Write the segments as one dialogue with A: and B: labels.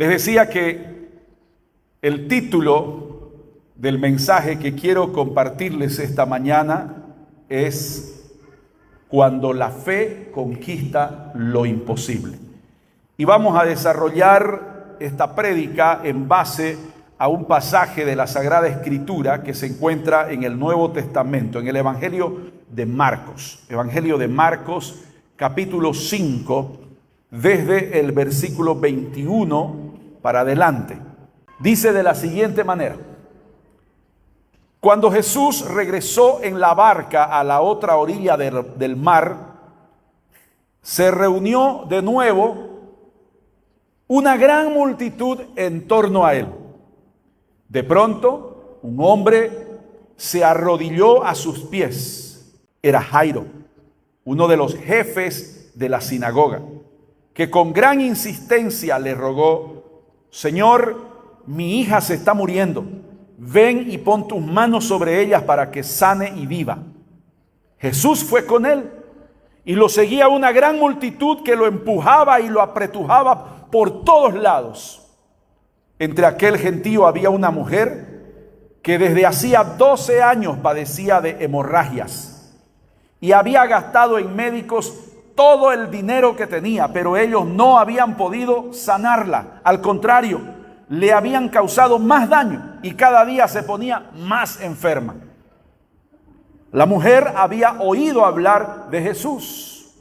A: Les decía que el título del mensaje que quiero compartirles esta mañana es Cuando la fe conquista lo imposible. Y vamos a desarrollar esta prédica en base a un pasaje de la Sagrada Escritura que se encuentra en el Nuevo Testamento, en el Evangelio de Marcos. Evangelio de Marcos, capítulo 5, desde el versículo 21 para adelante. Dice de la siguiente manera: Cuando Jesús regresó en la barca a la otra orilla del mar, se reunió de nuevo una gran multitud en torno a él. De pronto, un hombre se arrodilló a sus pies. Era Jairo, uno de los jefes de la sinagoga, que con gran insistencia le rogó: Señor, mi hija se está muriendo. Ven y pon tus manos sobre ellas para que sane y viva. Jesús fue con él y lo seguía una gran multitud que lo empujaba y lo apretujaba por todos lados. Entre aquel gentío había una mujer que desde hacía 12 años padecía de hemorragias y había gastado en médicos todo el dinero que tenía, pero ellos no habían podido sanarla. Al contrario, le habían causado más daño y cada día se ponía más enferma. La mujer había oído hablar de Jesús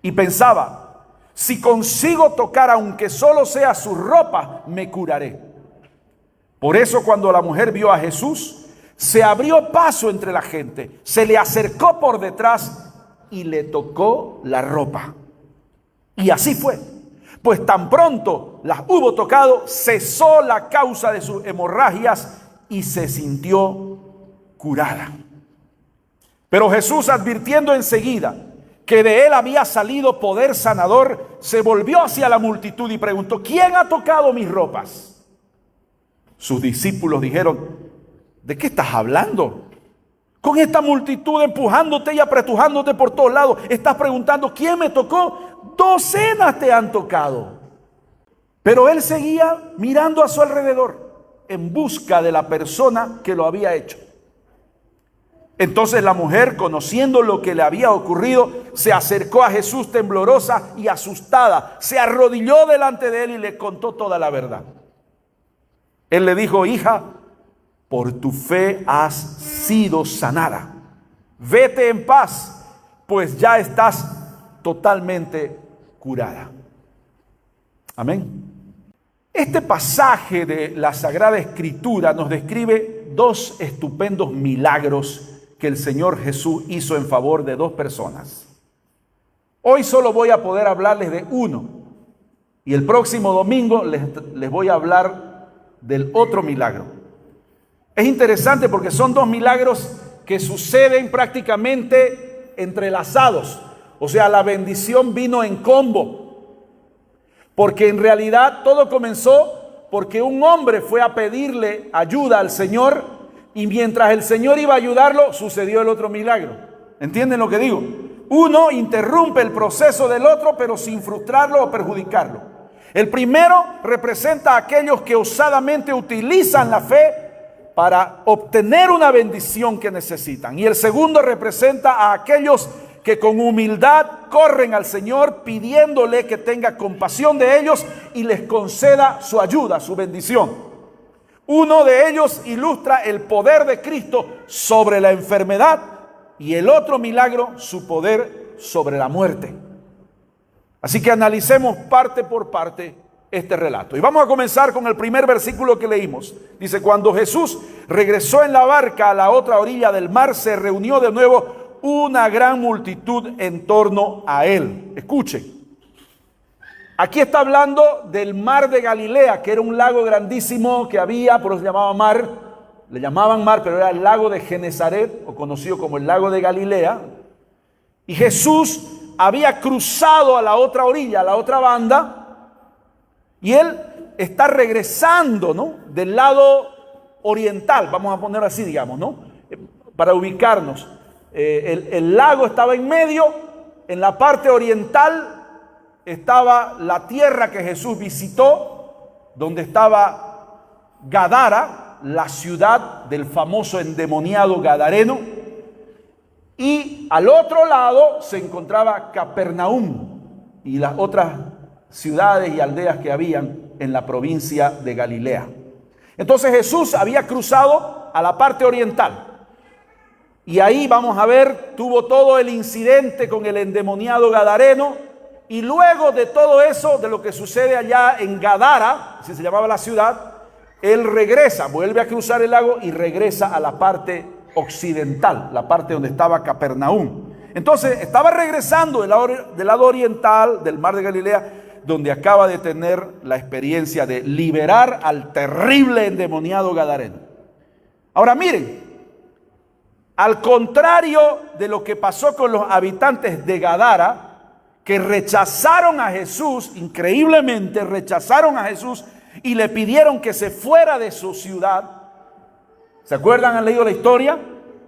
A: y pensaba: si consigo tocar aunque solo sea su ropa, me curaré. Por eso, cuando la mujer vio a Jesús, se abrió paso entre la gente, se le acercó por detrás y le tocó la ropa. Y así fue. Pues tan pronto las hubo tocado, cesó la causa de sus hemorragias y se sintió curada. Pero Jesús, advirtiendo enseguida que de él había salido poder sanador, se volvió hacia la multitud y preguntó: ¿quién ha tocado mis ropas? Sus discípulos dijeron: ¿de qué estás hablando? Con esta multitud empujándote y apretujándote por todos lados, estás preguntando: ¿quién me tocó? Docenas te han tocado. Pero él seguía mirando a su alrededor en busca de la persona que lo había hecho. Entonces la mujer, conociendo lo que le había ocurrido, se acercó a Jesús temblorosa y asustada. Se arrodilló delante de él y le contó toda la verdad. Él le dijo: hija, por tu fe has sido sanada. Vete en paz, pues ya estás totalmente curada. Amén. Este pasaje de la Sagrada Escritura nos describe dos estupendos milagros que el Señor Jesús hizo en favor de dos personas. Hoy solo voy a poder hablarles de uno, y el próximo domingo les voy a hablar del otro milagro. Es interesante porque son dos milagros que suceden prácticamente entrelazados. O sea, la bendición vino en combo, porque en realidad todo comenzó porque un hombre fue a pedirle ayuda al Señor. Y mientras el Señor iba a ayudarlo, sucedió el otro milagro. ¿Entienden lo que digo? Uno interrumpe el proceso del otro, pero sin frustrarlo o perjudicarlo. El primero representa a aquellos que osadamente utilizan la fe para obtener una bendición que necesitan. Y el segundo representa a aquellos que con humildad corren al Señor pidiéndole que tenga compasión de ellos y les conceda su ayuda, su bendición. Uno de ellos ilustra el poder de Cristo sobre la enfermedad y el otro milagro, su poder sobre la muerte. Así que analicemos parte por parte este relato. Y vamos a comenzar con el primer versículo que leímos. Dice: cuando Jesús regresó en la barca a la otra orilla del mar, se reunió de nuevo una gran multitud en torno a él. Escuchen. Aquí está hablando del mar de Galilea, que era un lago grandísimo que había, por eso se llamaba mar. Le llamaban mar, pero era el lago de Genesaret, o conocido como el lago de Galilea. Y Jesús había cruzado a la otra orilla, a la otra banda, y él está regresando, ¿no?, del lado oriental, vamos a ponerlo así, digamos, ¿no?, para ubicarnos. El lago estaba en medio, en la parte oriental estaba la tierra que Jesús visitó, donde estaba Gadara, la ciudad del famoso endemoniado gadareno, y al otro lado se encontraba Capernaum y las otras ciudades y aldeas que habían en la provincia de Galilea. Entonces Jesús había cruzado a la parte oriental. Y ahí vamos a ver, tuvo todo el incidente con el endemoniado gadareno. Y luego de todo eso, de lo que sucede allá en Gadara, así se llamaba la ciudad, él regresa, vuelve a cruzar el lago y regresa a la parte occidental, la parte donde estaba Capernaum. Entonces estaba regresando del lado oriental del mar de Galilea, donde acaba de tener la experiencia de liberar al terrible endemoniado gadareno. Ahora miren, al contrario de lo que pasó con los habitantes de Gadara, que rechazaron a Jesús, increíblemente rechazaron a Jesús y le pidieron que se fuera de su ciudad. ¿Se acuerdan? ¿Han leído la historia?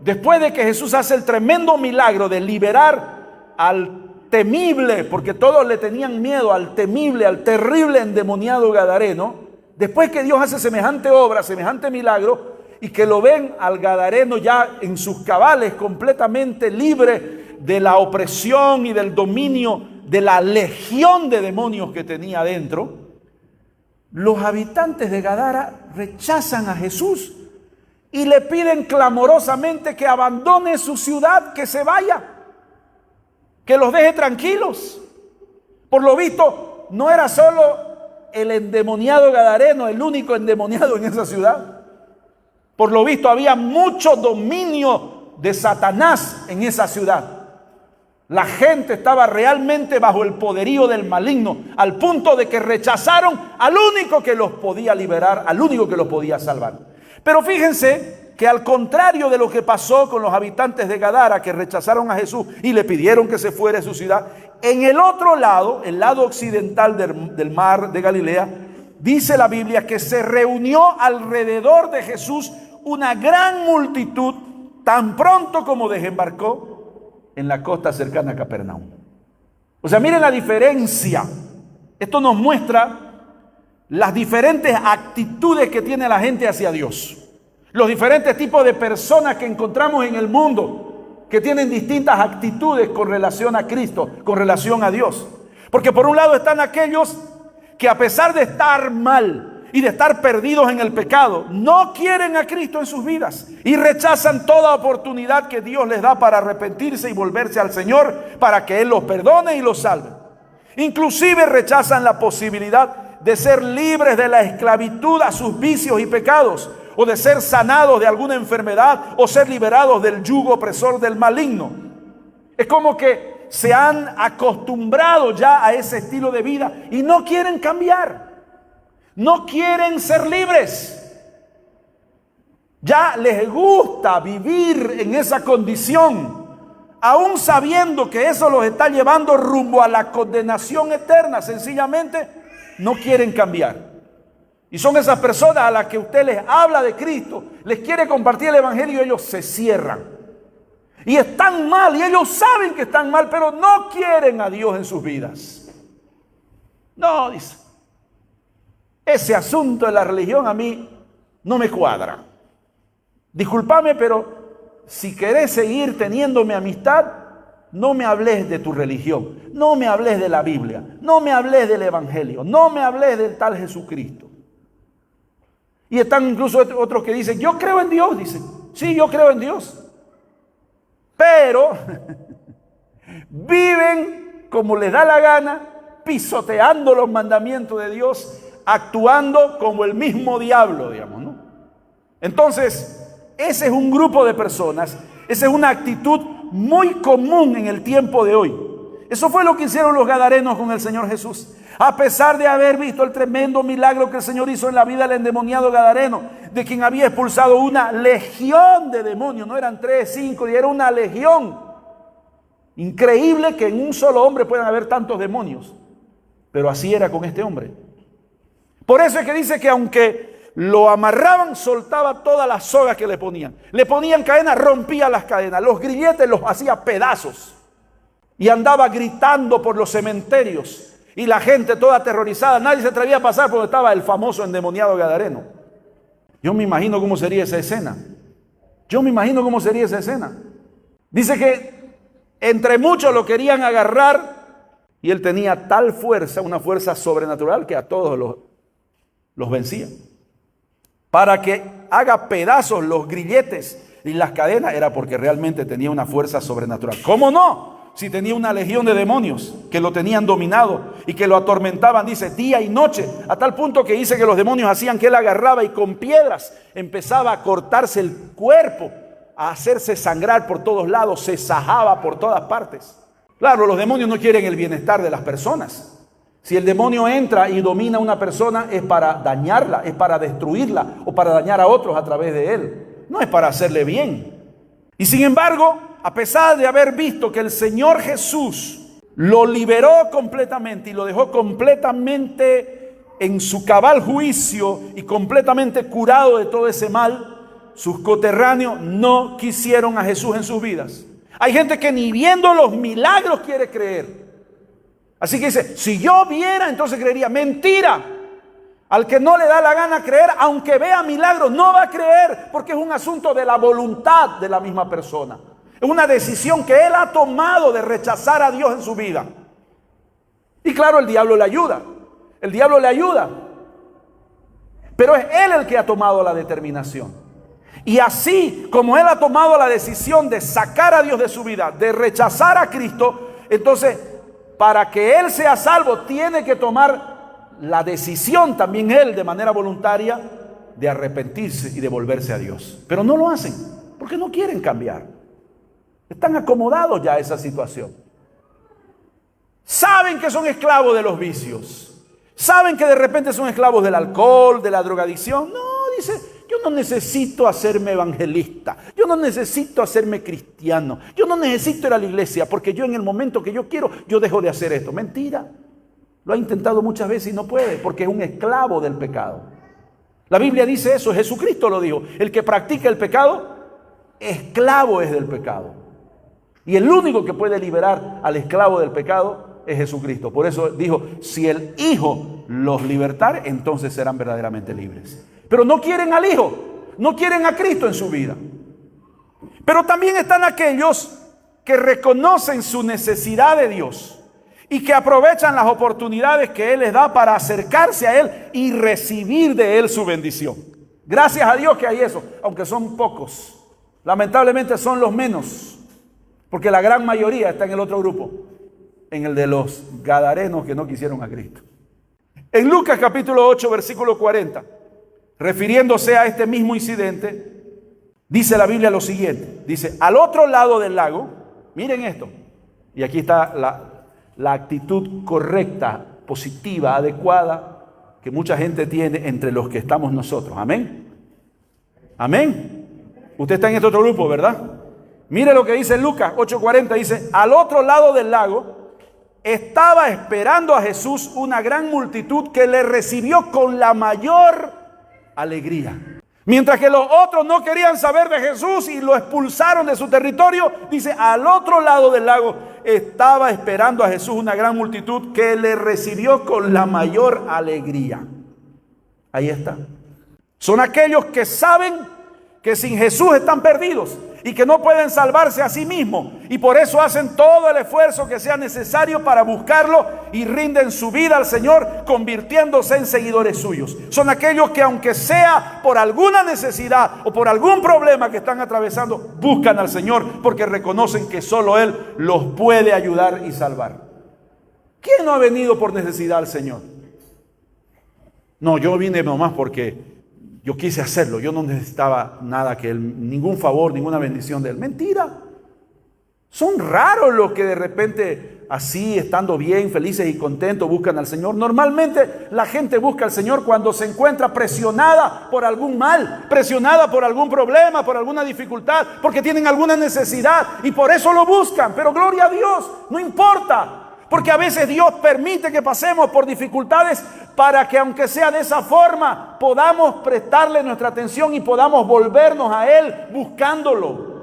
A: Después de que Jesús hace el tremendo milagro de liberar al temible, porque todos le tenían miedo al temible, al terrible endemoniado gadareno, después que Dios hace semejante obra, semejante milagro, y que lo ven al gadareno ya en sus cabales, completamente libre de la opresión y del dominio de la legión de demonios que tenía adentro, los habitantes de Gadara rechazan a Jesús y le piden clamorosamente que abandone su ciudad, que se vaya, que los deje tranquilos. Por lo visto, no era solo el endemoniado gadareno, el único endemoniado en esa ciudad. Por lo visto, había mucho dominio de Satanás en esa ciudad. La gente estaba realmente bajo el poderío del maligno, al punto de que rechazaron al único que los podía liberar, al único que los podía salvar. Pero fíjense que al contrario de lo que pasó con los habitantes de Gadara, que rechazaron a Jesús y le pidieron que se fuera de su ciudad, en el otro lado, el lado occidental del mar de Galilea, dice la Biblia que se reunió alrededor de Jesús una gran multitud tan pronto como desembarcó en la costa cercana a Capernaum. O sea, miren la diferencia. Esto nos muestra las diferentes actitudes que tiene la gente hacia Dios. Los diferentes tipos de personas que encontramos en el mundo que tienen distintas actitudes con relación a Cristo, con relación a Dios. Porque por un lado están aquellos que a pesar de estar mal y de estar perdidos en el pecado, no quieren a Cristo en sus vidas y rechazan toda oportunidad que Dios les da para arrepentirse y volverse al Señor para que Él los perdone y los salve. Inclusive rechazan la posibilidad de ser libres de la esclavitud a sus vicios y pecados, o de ser sanados de alguna enfermedad, o ser liberados del yugo opresor del maligno. Es como que se han acostumbrado ya a ese estilo de vida y no quieren cambiar. No quieren ser libres. Ya les gusta vivir en esa condición, aún sabiendo que eso los está llevando rumbo a la condenación eterna. Sencillamente no quieren cambiar. Y son esas personas a las que usted les habla de Cristo, les quiere compartir el evangelio y ellos se cierran. Y están mal, y ellos saben que están mal, pero no quieren a Dios en sus vidas. No, dice, ese asunto de la religión a mí no me cuadra. Discúlpame, pero si querés seguir teniéndome amistad, no me hables de tu religión, no me hables de la Biblia, no me hables del evangelio, no me hables del tal Jesucristo. Y están incluso otros que dicen, yo creo en Dios, dicen, sí, yo creo en Dios. Pero viven como les da la gana, pisoteando los mandamientos de Dios, actuando como el mismo diablo, digamos, ¿no? Entonces, ese es un grupo de personas, esa es una actitud muy común en el tiempo de hoy. Eso fue lo que hicieron los gadarenos con el Señor Jesús. A pesar de haber visto el tremendo milagro que el Señor hizo en la vida del endemoniado gadareno, de quien había expulsado una legión de demonios, no eran 3, 5, era una legión. Increíble que en un solo hombre puedan haber tantos demonios, pero así era con este hombre. Por eso es que dice que aunque lo amarraban, soltaba todas las sogas que le ponían. Le ponían cadenas, rompía las cadenas, los grilletes los hacía pedazos. Y andaba gritando por los cementerios Y la gente toda aterrorizada, nadie se atrevía a pasar porque estaba el famoso endemoniado gadareno. Yo me imagino cómo sería esa escena. Dice que entre muchos lo querían agarrar y él tenía tal fuerza, una fuerza sobrenatural, que a todos los vencía. Para que haga pedazos los grilletes y las cadenas, era porque realmente tenía una fuerza sobrenatural. ¿Cómo no? Si tenía una legión de demonios que lo tenían dominado y que lo atormentaban, dice, día y noche, a tal punto que dice que los demonios hacían que él agarraba y con piedras empezaba a cortarse el cuerpo, a hacerse sangrar por todos lados, se sajaba por todas partes. Claro, los demonios no quieren el bienestar de las personas. Si el demonio entra y domina a una persona, es para dañarla, es para destruirla o para dañar a otros a través de él. No es para hacerle bien. Y sin embargo, a pesar de haber visto que el Señor Jesús lo liberó completamente y lo dejó completamente en su cabal juicio y completamente curado de todo ese mal, sus coterráneos no quisieron a Jesús en sus vidas. Hay gente que ni viendo los milagros quiere creer. Así que dice, si yo viera, entonces creería. Mentira. Al que no le da la gana creer, aunque vea milagros, no va a creer, porque es un asunto de la voluntad de la misma persona. Es una decisión que él ha tomado de rechazar a Dios en su vida. Y claro, el diablo le ayuda. Pero es él el que ha tomado la determinación. Y así como él ha tomado la decisión de sacar a Dios de su vida, de rechazar a Cristo, entonces para que él sea salvo tiene que tomar la decisión también él de manera voluntaria de arrepentirse y de volverse a Dios. Pero no lo hacen porque no quieren cambiar. Están acomodados ya a esa situación. Saben que son esclavos de los vicios. Saben que de repente son esclavos del alcohol, de la drogadicción. No, dice, yo no necesito hacerme evangelista. Yo no necesito hacerme cristiano. Yo no necesito ir a la iglesia porque yo en el momento que yo quiero, yo dejo de hacer esto. Mentira. Lo ha intentado muchas veces y no puede porque es un esclavo del pecado. La Biblia dice eso, Jesucristo lo dijo. El que practica el pecado, esclavo es del pecado. Y el único que puede liberar al esclavo del pecado es Jesucristo. Por eso dijo, si el Hijo los libertare, entonces serán verdaderamente libres. Pero no quieren al Hijo, no quieren a Cristo en su vida. Pero también están aquellos que reconocen su necesidad de Dios y que aprovechan las oportunidades que Él les da para acercarse a Él y recibir de Él su bendición. Gracias a Dios que hay eso, aunque son pocos. Lamentablemente son los menos, porque la gran mayoría está en el otro grupo, en el de los gadarenos que no quisieron a Cristo. En Lucas capítulo 8, versículo 40, refiriéndose a este mismo incidente, dice la Biblia lo siguiente. Dice, al otro lado del lago, miren esto, y aquí está la actitud correcta, positiva, adecuada, que mucha gente tiene entre los que estamos nosotros. Amén. Amén. Usted está en este otro grupo, ¿verdad? Mire lo que dice Lucas 8:40, dice, al otro lado del lago estaba esperando a Jesús una gran multitud que le recibió con la mayor alegría. Mientras que los otros no querían saber de Jesús y lo expulsaron de su territorio, dice, al otro lado del lago estaba esperando a Jesús una gran multitud que le recibió con la mayor alegría. Ahí está. Son aquellos que saben que sin Jesús están perdidos y que no pueden salvarse a sí mismos, y por eso hacen todo el esfuerzo que sea necesario para buscarlo y rinden su vida al Señor, convirtiéndose en seguidores suyos. Son aquellos que, aunque sea por alguna necesidad o por algún problema que están atravesando, buscan al Señor porque reconocen que solo Él los puede ayudar y salvar. ¿Quién no ha venido por necesidad al Señor? No, yo vine nomás porque yo quise hacerlo, yo no necesitaba nada que Él, ningún favor, ninguna bendición de Él. Mentira. Son raros los que de repente, así, estando bien, felices y contentos, buscan al Señor. Normalmente la gente busca al Señor cuando se encuentra presionada por algún mal, presionada por algún problema, por alguna dificultad, porque tienen alguna necesidad y por eso lo buscan. Pero gloria a Dios, no importa. Porque a veces Dios permite que pasemos por dificultades para que, aunque sea de esa forma, podamos prestarle nuestra atención y podamos volvernos a Él buscándolo.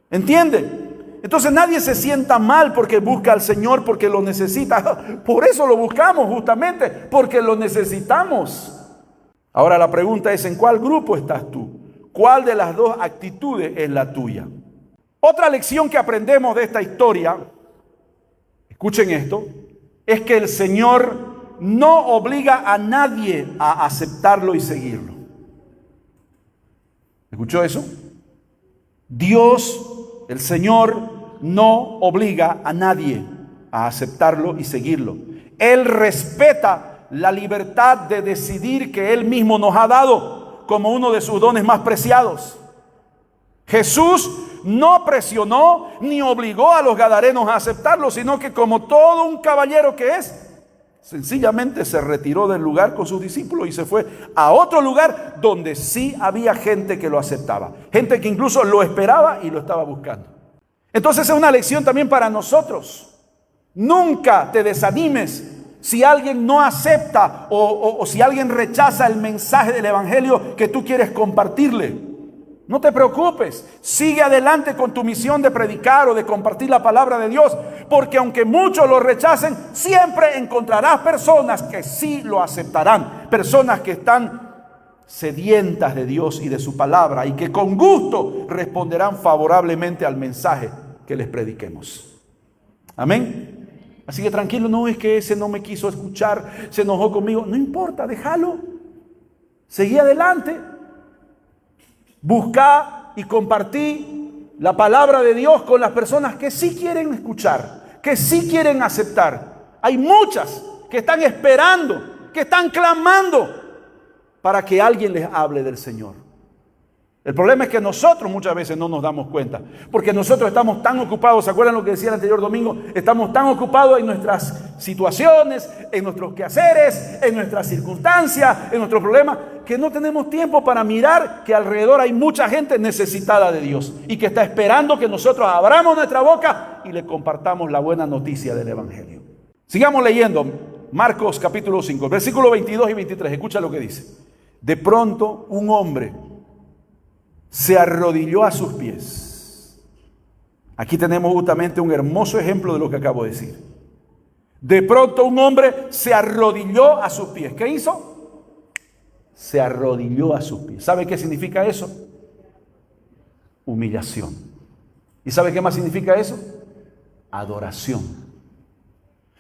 A: ¿Entiende? Entonces nadie se sienta mal porque busca al Señor, porque lo necesita. Por eso lo buscamos, justamente, porque lo necesitamos. Ahora la pregunta es, ¿en cuál grupo estás tú? ¿Cuál de las dos actitudes es la tuya? Otra lección que aprendemos de esta historia, escuchen esto, es que el Señor no obliga a nadie a aceptarlo y seguirlo. ¿Escuchó eso? Dios, el Señor, no obliga a nadie a aceptarlo y seguirlo. Él respeta la libertad de decidir que Él mismo nos ha dado como uno de sus dones más preciados. Jesús no presionó ni obligó a los gadarenos a aceptarlo, sino que como todo un caballero que es, sencillamente se retiró del lugar con sus discípulos y se fue a otro lugar donde sí había gente que lo aceptaba. Gente que incluso lo esperaba y lo estaba buscando. Entonces es una lección también para nosotros. Nunca te desanimes si alguien no acepta o si alguien rechaza el mensaje del evangelio que tú quieres compartirle. No te preocupes, sigue adelante con tu misión de predicar o de compartir la palabra de Dios, porque aunque muchos lo rechacen, siempre encontrarás personas que sí lo aceptarán, personas que están sedientas de Dios y de su palabra y que con gusto responderán favorablemente al mensaje que les prediquemos. Amén. Así que tranquilo, no es que ese no me quiso escuchar, se enojó conmigo, no importa, déjalo, seguí adelante. Busca y compartí la palabra de Dios con las personas que sí quieren escuchar, que sí quieren aceptar. Hay muchas que están esperando, que están clamando para que alguien les hable del Señor. El problema es que nosotros muchas veces no nos damos cuenta, porque nosotros estamos tan ocupados, ¿se acuerdan lo que decía el anterior domingo? Estamos tan ocupados en nuestras situaciones, en nuestros quehaceres, en nuestras circunstancias, en nuestros problemas, que no tenemos tiempo para mirar que alrededor hay mucha gente necesitada de Dios y que está esperando que nosotros abramos nuestra boca y le compartamos la buena noticia del evangelio. Sigamos leyendo Marcos capítulo 5, versículos 22 y 23. Escucha lo que dice. De pronto un hombre se arrodilló a sus pies. Aquí tenemos justamente un hermoso ejemplo de lo que acabo de decir. De pronto un hombre se arrodilló a sus pies. ¿Qué hizo? Se arrodilló a sus pies. ¿Sabe qué significa eso? Humillación. ¿Y sabe qué más significa eso? Adoración.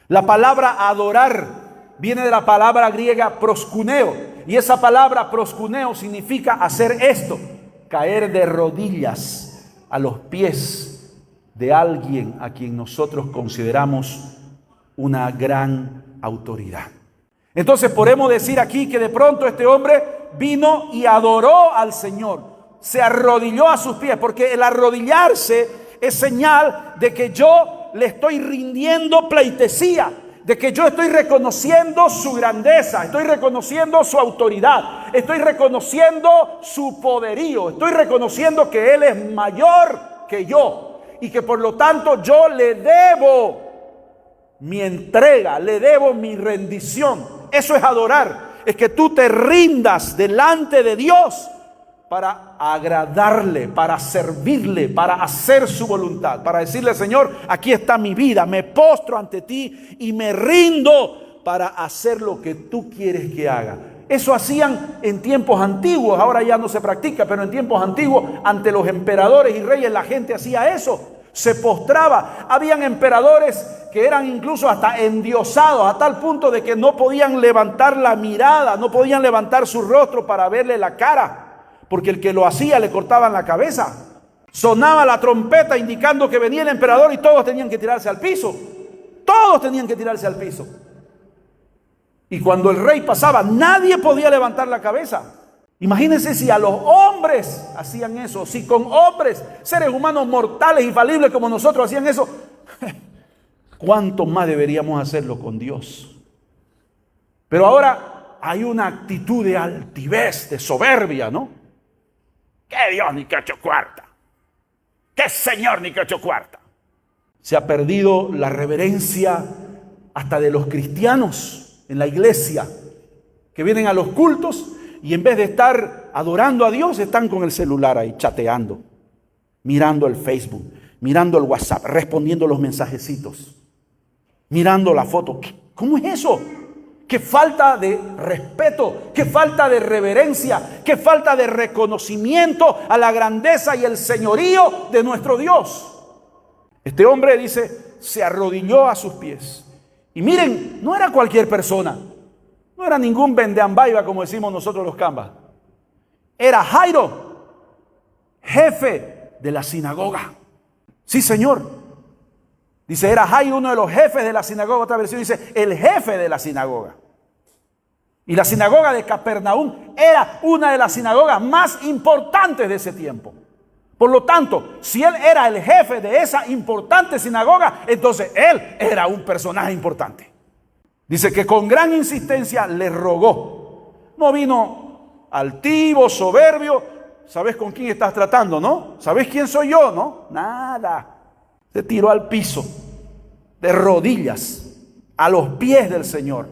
A: La palabra adorar viene de la palabra griega proskuneo. Y esa palabra proskuneo significa hacer esto. Caer de rodillas a los pies de alguien a quien nosotros consideramos una gran autoridad. Entonces podemos decir aquí que de pronto este hombre vino y adoró al Señor, se arrodilló a sus pies, porque el arrodillarse es señal de que yo le estoy rindiendo pleitesía, de que yo estoy reconociendo su grandeza, estoy reconociendo su autoridad, estoy reconociendo su poderío, estoy reconociendo que Él es mayor que yo y que por lo tanto yo le debo mi entrega, le debo mi rendición. Eso es adorar, es que tú te rindas delante de Dios para agradarle, para servirle, para hacer su voluntad, para decirle: Señor, aquí está mi vida, me postro ante ti y me rindo para hacer lo que tú quieres que haga. Eso hacían en tiempos antiguos, ahora ya no se practica, pero en tiempos antiguos, ante los emperadores y reyes, la gente hacía eso, se postraba. Habían emperadores que eran incluso hasta endiosados, a tal punto de que no podían levantar la mirada, no podían levantar su rostro para verle la cara, porque el que lo hacía le cortaban la cabeza. Sonaba la trompeta indicando que venía el emperador y todos tenían que tirarse al piso. Todos tenían que tirarse al piso. Y cuando el rey pasaba, nadie podía levantar la cabeza. Imagínense si a los hombres hacían eso, si con hombres, seres humanos mortales y falibles como nosotros hacían eso, ¿cuánto más deberíamos hacerlo con Dios? Pero ahora hay una actitud de altivez, de soberbia, ¿no? ¡Qué Dios ni que ocho cuarta! ¡Qué Señor ni que ocho cuarta! Se ha perdido la reverencia hasta de los cristianos en la iglesia, que vienen a los cultos y en vez de estar adorando a Dios, están con el celular ahí chateando, mirando el Facebook, mirando el WhatsApp, respondiendo los mensajecitos, mirando la foto. ¿Cómo es eso? Qué falta de respeto, qué falta de reverencia, qué falta de reconocimiento a la grandeza y el señorío de nuestro Dios. Este hombre dice, se arrodilló a sus pies. Y miren, no era cualquier persona, no era ningún vendeambaiba como decimos nosotros los cambas. Era Jairo, jefe de la sinagoga. Sí, Señor. Dice, era Jairo uno de los jefes de la sinagoga. Otra versión dice, el jefe de la sinagoga. Y la sinagoga de Capernaum era una de las sinagogas más importantes de ese tiempo. Por lo tanto, si él era el jefe de esa importante sinagoga, entonces él era un personaje importante. Dice que con gran insistencia le rogó. No vino altivo, soberbio. ¿Sabes con quién estás tratando, no? ¿Sabes quién soy yo, no? Nada. Se tiró al piso, de rodillas, a los pies del Señor.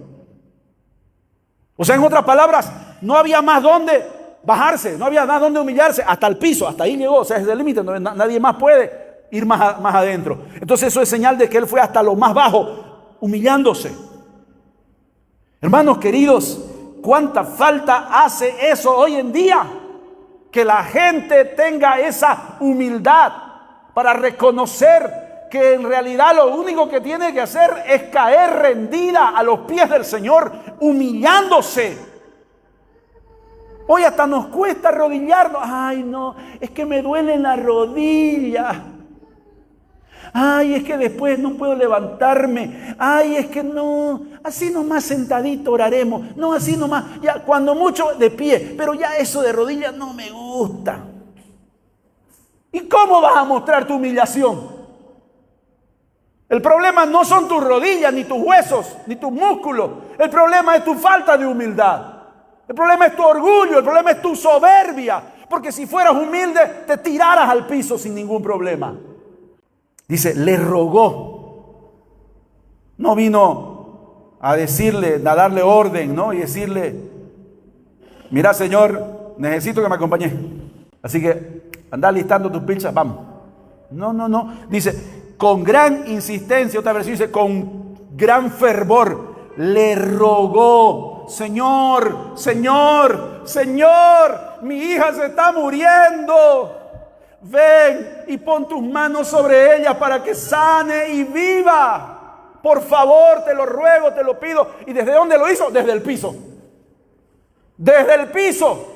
A: O sea, en otras palabras, no había más donde bajarse, no había más donde humillarse, hasta el piso, hasta ahí llegó. O sea, es el límite, nadie más puede ir más adentro. Entonces eso es señal de que él fue hasta lo más bajo, humillándose. Hermanos queridos, ¿cuánta falta hace eso hoy en día? Que la gente tenga esa humildad para reconocer que en realidad lo único que tiene que hacer es caer rendida a los pies del Señor, humillándose. Hoy hasta nos cuesta arrodillarnos. Ay, no, es que me duele la rodilla. Ay, es que después no puedo levantarme. Ay, es que no, así nomás sentadito oraremos. No, así nomás, ya cuando mucho de pie. Pero ya eso de rodillas no me gusta. ¿Y cómo vas a mostrar tu humillación? El problema no son tus rodillas, ni tus huesos, ni tus músculos. El problema es tu falta de humildad. El problema es tu orgullo, el problema es tu soberbia. Porque si fueras humilde, te tiraras al piso sin ningún problema. Dice, le rogó. No vino a decirle, a darle orden, ¿no? Y decirle, mira, Señor, necesito que me acompañes. Así que anda listando tus pizzas, vamos. No. Dice, con gran insistencia, otra versión dice, con gran fervor, le rogó, Señor, mi hija se está muriendo. Ven y pon tus manos sobre ella para que sane y viva. Por favor, te lo ruego, te lo pido. ¿Y desde dónde lo hizo? Desde el piso. Desde el piso.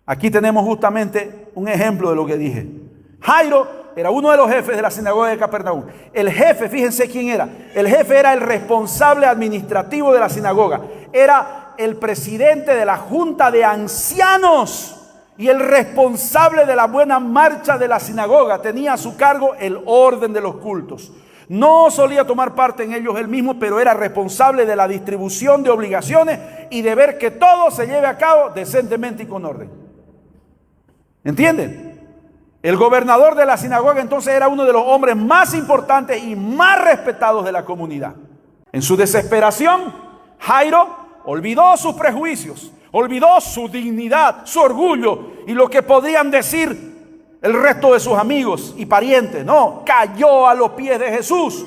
A: Aquí tenemos justamente un ejemplo de lo que dije. Jairo era uno de los jefes de la sinagoga de Capernaum. El jefe, fíjense quién era. El jefe era el responsable administrativo de la sinagoga. Era el presidente de la junta de ancianos y el responsable de la buena marcha de la sinagoga. Tenía a su cargo el orden de los cultos. No solía tomar parte en ellos él mismo, pero era responsable de la distribución de obligaciones y de ver que todo se lleve a cabo decentemente y con orden. ¿Entienden? El gobernador de la sinagoga entonces era uno de los hombres más importantes y más respetados de la comunidad. En su desesperación, Jairo olvidó sus prejuicios, olvidó su dignidad, su orgullo y lo que podrían decir el resto de sus amigos y parientes. No, cayó a los pies de Jesús.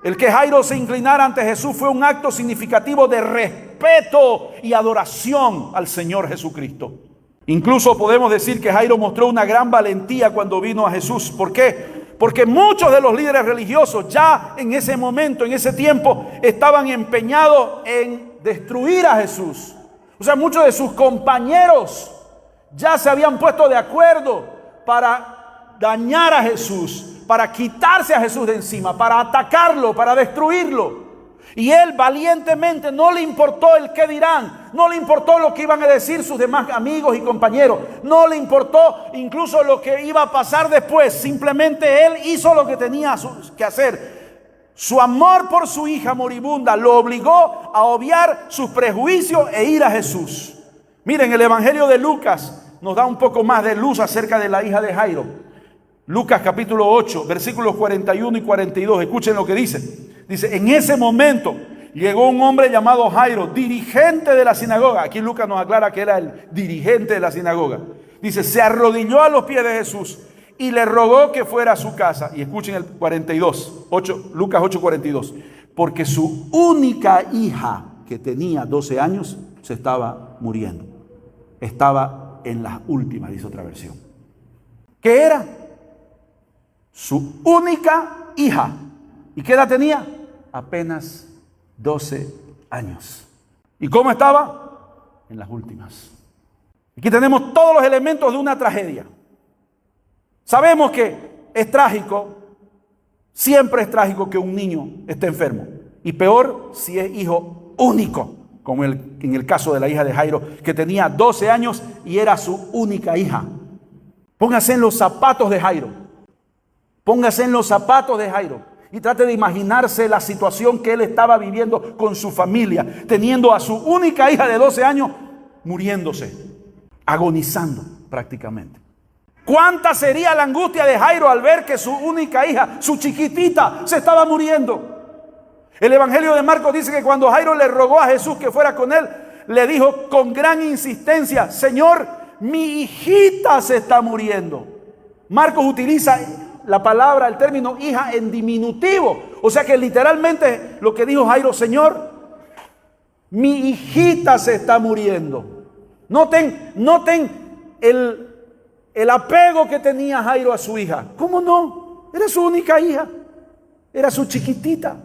A: El que Jairo se inclinara ante Jesús fue un acto significativo de respeto y adoración al Señor Jesucristo. Incluso podemos decir que Jairo mostró una gran valentía cuando vino a Jesús. ¿Por qué? Porque muchos de los líderes religiosos ya en ese momento, en ese tiempo, estaban empeñados en destruir a Jesús. O sea, muchos de sus compañeros ya se habían puesto de acuerdo para dañar a Jesús, para quitarse a Jesús de encima, para atacarlo, para destruirlo. Y él valientemente no le importó el qué dirán, no le importó lo que iban a decir sus demás amigos y compañeros, no le importó incluso lo que iba a pasar después. Simplemente él hizo lo que tenía que hacer. Su amor por su hija moribunda lo obligó a obviar sus prejuicios e ir a Jesús. Miren, el Evangelio de Lucas nos da un poco más de luz acerca de la hija de Jairo. Lucas capítulo 8, versículos 41 y 42. Escuchen lo que dice. Dice, en ese momento llegó un hombre llamado Jairo, dirigente de la sinagoga. Aquí Lucas nos aclara que era el dirigente de la sinagoga. Dice, se arrodilló a los pies de Jesús y le rogó que fuera a su casa. Y escuchen el 42, Lucas 8:42. Porque su única hija, que tenía 12 años, se estaba muriendo. Estaba en las últimas, dice otra versión. ¿Qué era? Su única hija. ¿Y qué edad tenía? Apenas 12 años. ¿Y cómo estaba? En las últimas. Aquí tenemos todos los elementos de una tragedia. Sabemos que es trágico, siempre es trágico que un niño esté enfermo. Y peor si es hijo único, como en el caso de la hija de Jairo, que tenía 12 años y era su única hija. Póngase en los zapatos de Jairo. Póngase en los zapatos de Jairo y trate de imaginarse la situación que él estaba viviendo con su familia, teniendo a su única hija de 12 años muriéndose, agonizando prácticamente. ¿Cuánta sería la angustia de Jairo al ver que su única hija, su chiquitita, se estaba muriendo? El Evangelio de Marcos dice que cuando Jairo le rogó a Jesús que fuera con él, le dijo con gran insistencia: Señor, mi hijita se está muriendo. Marcos utiliza la palabra, el término hija en diminutivo. O sea que literalmente lo que dijo Jairo: Señor, mi hijita se está muriendo. Noten el apego que tenía Jairo a su hija. ¿Cómo no? Era su única hija. Era su chiquitita.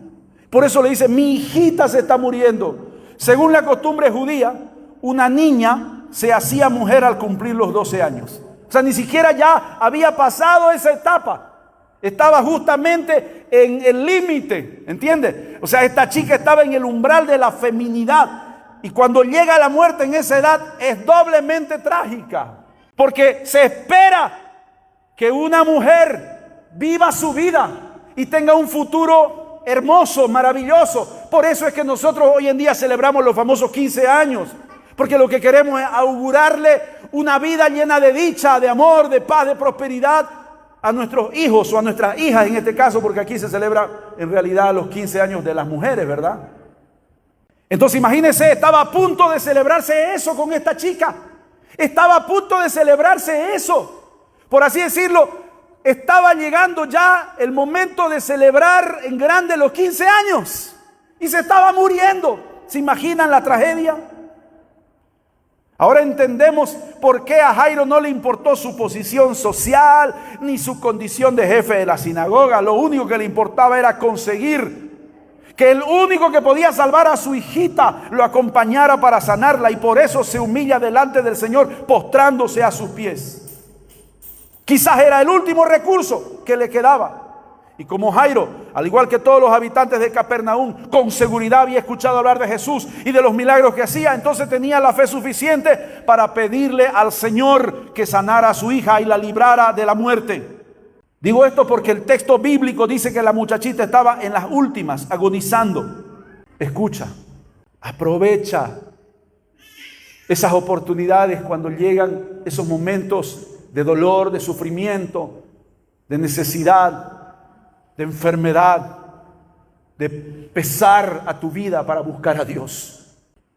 A: Por eso le dice: mi hijita se está muriendo. Según la costumbre judía, una niña se hacía mujer al cumplir los 12 años. O sea, ni siquiera ya había pasado esa etapa. Estaba justamente en el límite, ¿entiende? O sea, esta chica estaba en el umbral de la feminidad. Y cuando llega la muerte en esa edad es doblemente trágica. Porque se espera que una mujer viva su vida y tenga un futuro hermoso, maravilloso. Por eso es que nosotros hoy en día celebramos los famosos 15 años. Porque lo que queremos es augurarle una vida llena de dicha, de amor, de paz, de prosperidad a nuestros hijos o a nuestras hijas en este caso, porque aquí se celebra en realidad los 15 años de las mujeres, ¿verdad? Entonces imagínense, estaba a punto de celebrarse eso con esta chica. Estaba a punto de celebrarse eso. Por así decirlo, estaba llegando ya el momento de celebrar en grande los 15 años. Y se estaba muriendo. ¿Se imaginan la tragedia? Ahora entendemos por qué a Jairo no le importó su posición social ni su condición de jefe de la sinagoga. Lo único que le importaba era conseguir que el único que podía salvar a su hijita lo acompañara para sanarla, y por eso se humilla delante del Señor postrándose a sus pies. Quizás era el último recurso que le quedaba. Y como Jairo, al igual que todos los habitantes de Capernaum, con seguridad había escuchado hablar de Jesús y de los milagros que hacía, entonces tenía la fe suficiente para pedirle al Señor que sanara a su hija y la librara de la muerte. Digo esto porque el texto bíblico dice que la muchachita estaba en las últimas, agonizando. Escucha, aprovecha esas oportunidades cuando llegan esos momentos de dolor, de sufrimiento, de necesidad, de enfermedad, de pesar a tu vida para buscar a Dios.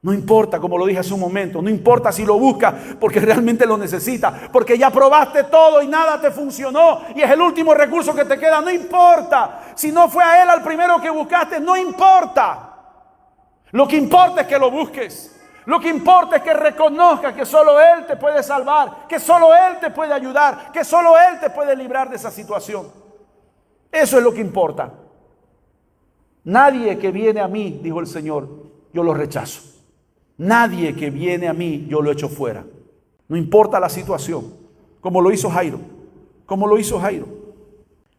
A: No importa, como lo dije hace un momento, no importa si lo buscas porque realmente lo necesitas, porque ya probaste todo y nada te funcionó y es el último recurso que te queda. No importa, si no fue a Él al primero que buscaste, no importa. Lo que importa es que lo busques. Lo que importa es que reconozcas que solo Él te puede salvar, que solo Él te puede ayudar, que solo Él te puede librar de esa situación. Eso es lo que importa. Nadie que viene a mí, dijo el Señor, yo lo rechazo. Nadie que viene a mí, yo lo echo fuera. No importa la situación, como lo hizo Jairo. Como lo hizo Jairo.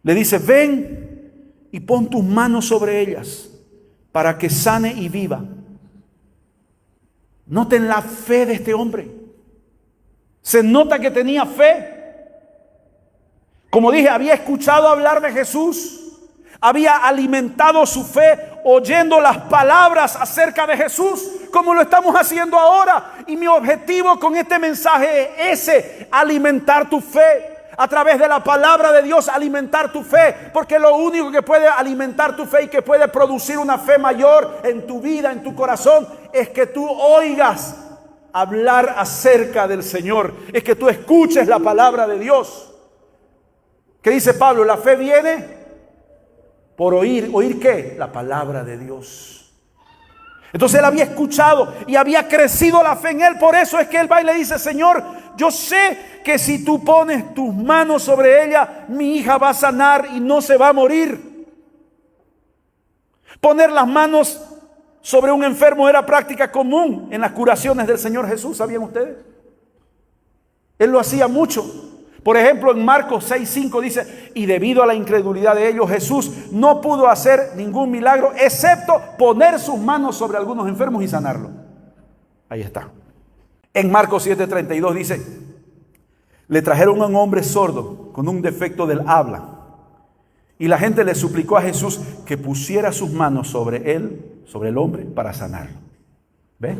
A: Le dice: ven y pon tus manos sobre ellas para que sane y viva. Noten la fe de este hombre. Se nota que tenía fe. Como dije, había escuchado hablar de Jesús. Había alimentado su fe oyendo las palabras acerca de Jesús, como lo estamos haciendo ahora. Y mi objetivo con este mensaje es ese: alimentar tu fe. A través de la palabra de Dios, alimentar tu fe. Porque lo único que puede alimentar tu fe y que puede producir una fe mayor en tu vida, en tu corazón, es que tú oigas hablar acerca del Señor. Es que tú escuches la palabra de Dios. ¿Qué dice Pablo? La fe viene por oír. ¿Oír qué? La palabra de Dios. Entonces él había escuchado y había crecido la fe en él. Por eso es que él va y le dice: Señor, yo sé que si tú pones tus manos sobre ella, mi hija va a sanar y no se va a morir. Poner las manos sobre un enfermo era práctica común en las curaciones del Señor Jesús, ¿sabían ustedes? Él lo hacía mucho. Por ejemplo, en Marcos 6:5 dice: y debido a la incredulidad de ellos, Jesús no pudo hacer ningún milagro, excepto poner sus manos sobre algunos enfermos y sanarlos. Ahí está. En Marcos 7:32 dice: le trajeron a un hombre sordo con un defecto del habla, y la gente le suplicó a Jesús que pusiera sus manos sobre él, sobre el hombre, para sanarlo. ¿Ve?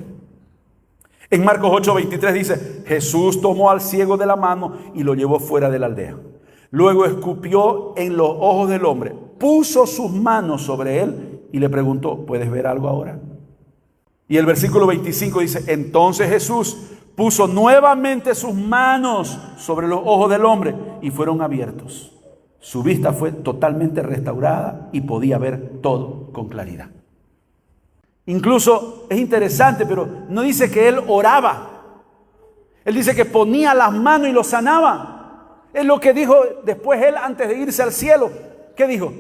A: En Marcos 8:23 dice: Jesús tomó al ciego de la mano y lo llevó fuera de la aldea. Luego escupió en los ojos del hombre, puso sus manos sobre él y le preguntó: ¿puedes ver algo ahora? Y el versículo 25 dice: entonces Jesús puso nuevamente sus manos sobre los ojos del hombre y fueron abiertos. Su vista fue totalmente restaurada y podía ver todo con claridad. Incluso es interesante, pero no dice que él oraba. Él dice que ponía las manos y lo sanaba. Es lo que dijo después él antes de irse al cielo. ¿Qué dijo?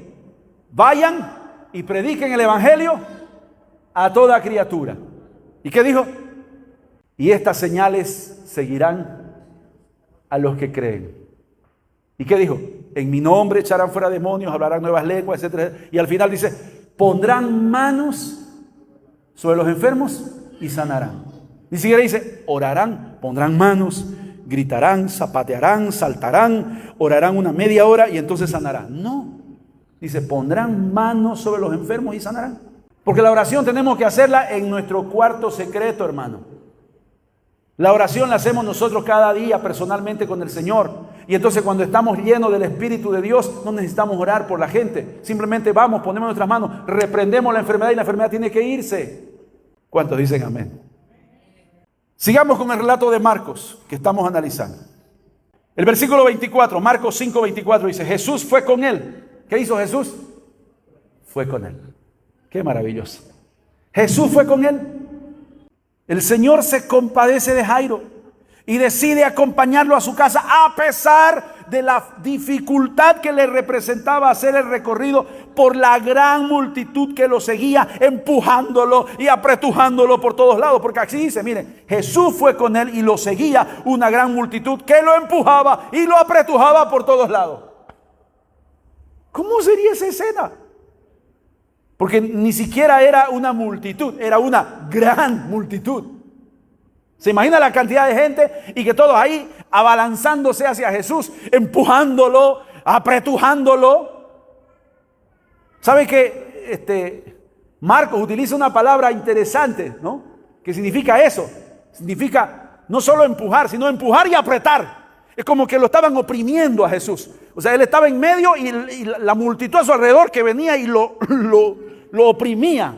A: Vayan y prediquen el evangelio a toda criatura. ¿Y qué dijo? Y estas señales seguirán a los que creen. ¿Y qué dijo? En mi nombre echarán fuera demonios, hablarán nuevas lenguas, etcétera. Y al final dice: pondrán manos sobre los enfermos y sanarán. Ni siquiera dice orarán, pondrán manos, gritarán, zapatearán, saltarán, orarán una media hora y entonces sanarán. No, dice pondrán manos sobre los enfermos y sanarán. Porque la oración tenemos que hacerla en nuestro cuarto secreto, hermano. La oración la hacemos nosotros cada día personalmente con el Señor. Y entonces cuando estamos llenos del Espíritu de Dios, no necesitamos orar por la gente. Simplemente vamos, ponemos nuestras manos, reprendemos la enfermedad y la enfermedad tiene que irse. ¿Cuántos dicen amén? Sigamos con el relato de Marcos que estamos analizando. El versículo 24, Marcos 5:24 dice: Jesús fue con él. ¿Qué hizo Jesús? Fue con él. Qué maravilloso. Jesús fue con él. El Señor se compadece de Jairo y decide acompañarlo a su casa a pesar de la dificultad que le representaba hacer el recorrido por la gran multitud que lo seguía, empujándolo y apretujándolo por todos lados. Porque así dice, miren, Jesús fue con él y lo seguía una gran multitud que lo empujaba y lo apretujaba por todos lados. ¿Cómo sería esa escena? Porque ni siquiera era una multitud, era una gran multitud. ¿Se imagina la cantidad de gente y que todos ahí abalanzándose hacia Jesús, empujándolo, apretujándolo? ¿Sabe que Marcos utiliza una palabra interesante, ¿no? ¿Qué significa eso? Significa no solo empujar, sino empujar y apretar. Es como que lo estaban oprimiendo a Jesús. O sea, él estaba en medio y la multitud a su alrededor que venía y lo oprimía.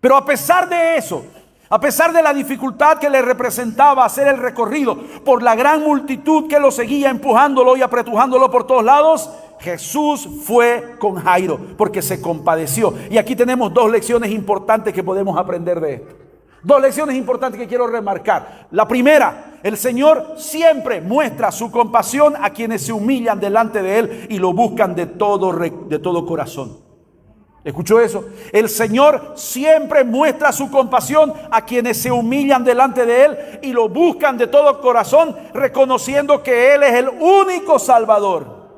A: Pero a pesar de eso, a pesar de la dificultad que le representaba hacer el recorrido por la gran multitud que lo seguía empujándolo y apretujándolo por todos lados, Jesús fue con Jairo porque se compadeció. Y aquí tenemos dos lecciones importantes que podemos aprender de esto. Dos lecciones importantes que quiero remarcar. La primera, el Señor siempre muestra su compasión a quienes se humillan delante de Él y lo buscan de todo corazón. ¿Escuchó eso? El Señor siempre muestra su compasión a quienes se humillan delante de Él y lo buscan de todo corazón, reconociendo que Él es el único Salvador.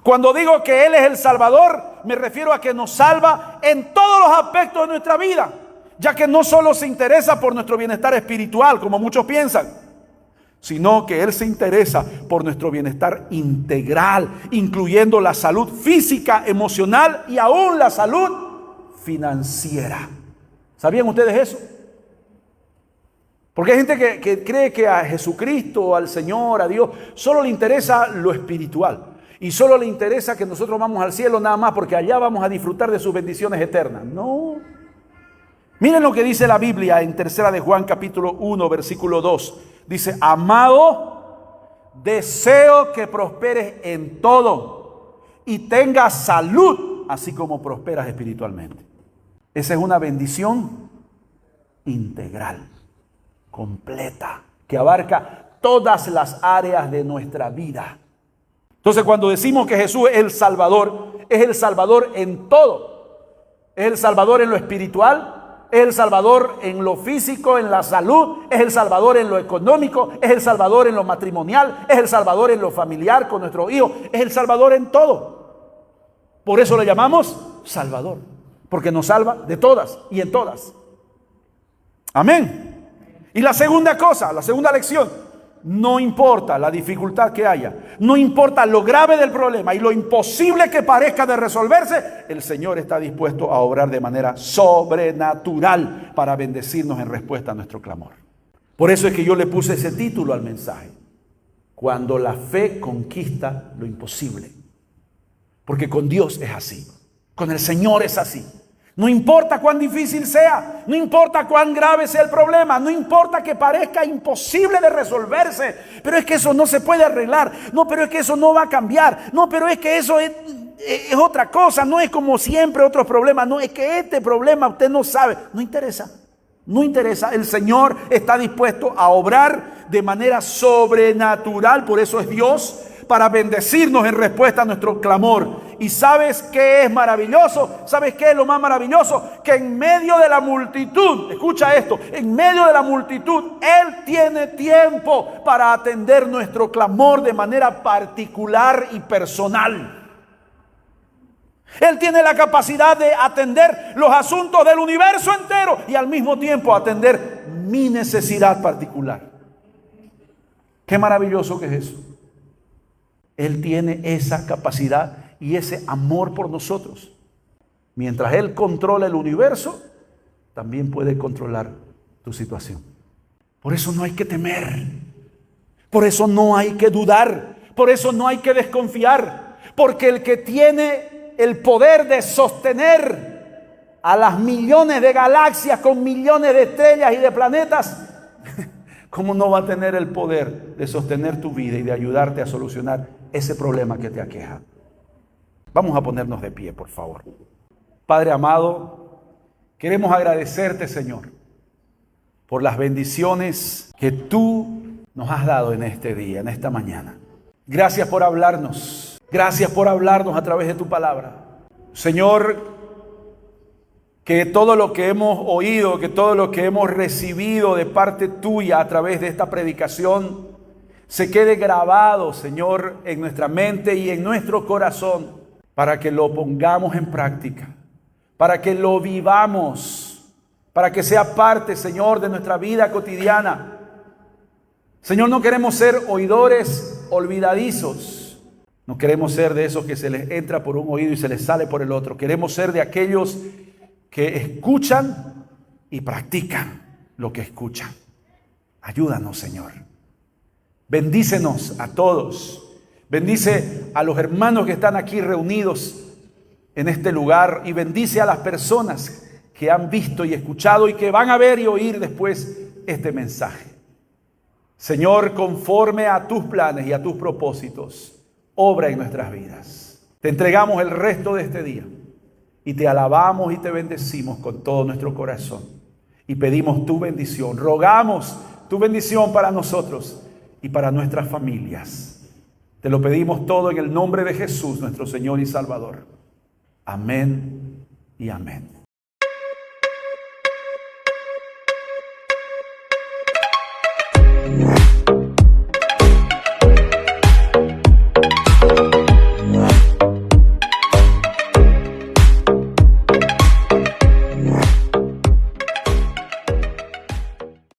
A: Cuando digo que Él es el Salvador, me refiero a que nos salva en todos los aspectos de nuestra vida, ya que no solo se interesa por nuestro bienestar espiritual, como muchos piensan, sino que Él se interesa por nuestro bienestar integral, incluyendo la salud física, emocional y aún la salud financiera. ¿Sabían ustedes eso? Porque hay gente que cree que a Jesucristo, al Señor, a Dios, solo le interesa lo espiritual. Y solo le interesa que nosotros vamos al cielo nada más porque allá vamos a disfrutar de sus bendiciones eternas. No. Miren lo que dice la Biblia en 3 de Juan capítulo 1 versículo 2. Dice: amado, deseo que prosperes en todo y tengas salud, así como prosperas espiritualmente. Esa es una bendición integral, completa, que abarca todas las áreas de nuestra vida. Entonces, cuando decimos que Jesús es el Salvador en todo. Es el Salvador en lo espiritual, es el Salvador en lo físico, en la salud, es el Salvador en lo económico, es el Salvador en lo matrimonial, es el Salvador en lo familiar con nuestros hijos, es el Salvador en todo. Por eso le llamamos Salvador, porque nos salva de todas y en todas. Amén. Y la segunda cosa, la segunda lección: no importa la dificultad que haya, no importa lo grave del problema y lo imposible que parezca de resolverse, el Señor está dispuesto a obrar de manera sobrenatural para bendecirnos en respuesta a nuestro clamor. Por eso es que yo le puse ese título al mensaje: cuando la fe conquista lo imposible. Porque con Dios es así, con el Señor es así. No importa cuán difícil sea, no importa cuán grave sea el problema, no importa que parezca imposible de resolverse, pero es que eso no se puede arreglar, no, pero es que eso no va a cambiar, no, pero es que eso es otra cosa, no es como siempre otros problemas, no, es que este problema usted no sabe, no interesa, no interesa, el Señor está dispuesto a obrar de manera sobrenatural, por eso es Dios, para bendecirnos en respuesta a nuestro clamor. ¿Y sabes qué es maravilloso? ¿Sabes qué es lo más maravilloso? Que en medio de la multitud, escucha esto, en medio de la multitud, Él tiene tiempo para atender nuestro clamor de manera particular y personal. Él tiene la capacidad de atender los asuntos del universo entero y al mismo tiempo atender mi necesidad particular. Qué maravilloso que es eso. Él tiene esa capacidad y ese amor por nosotros. Mientras Él controla el universo, también puede controlar tu situación. Por eso no hay que temer. Por eso no hay que dudar. Por eso no hay que desconfiar. Porque el que tiene el poder de sostener a las millones de galaxias con millones de estrellas y de planetas, ¿cómo no va a tener el poder de sostener tu vida y de ayudarte a solucionar ese problema que te aqueja? Vamos a ponernos de pie, por favor. Padre amado, queremos agradecerte, Señor, por las bendiciones que tú nos has dado en este día, en esta mañana. Gracias por hablarnos. Gracias por hablarnos a través de tu palabra. Señor, que todo lo que hemos oído, que todo lo que hemos recibido de parte tuya a través de esta predicación se quede grabado, Señor, en nuestra mente y en nuestro corazón, para que lo pongamos en práctica, para que lo vivamos, para que sea parte, Señor, de nuestra vida cotidiana. Señor, no queremos ser oidores olvidadizos, no queremos ser de esos que se les entra por un oído y se les sale por el otro. Queremos ser de aquellos que escuchan y practican lo que escuchan. Ayúdanos, Señor. Bendícenos a todos. Bendice a los hermanos que están aquí reunidos en este lugar y bendice a las personas que han visto y escuchado y que van a ver y oír después este mensaje. Señor, conforme a tus planes y a tus propósitos, obra en nuestras vidas. Te entregamos el resto de este día y te alabamos y te bendecimos con todo nuestro corazón y pedimos tu bendición. Rogamos tu bendición para nosotros y para nuestras familias. Te lo pedimos todo en el nombre de Jesús, nuestro Señor y Salvador. Amén y amén.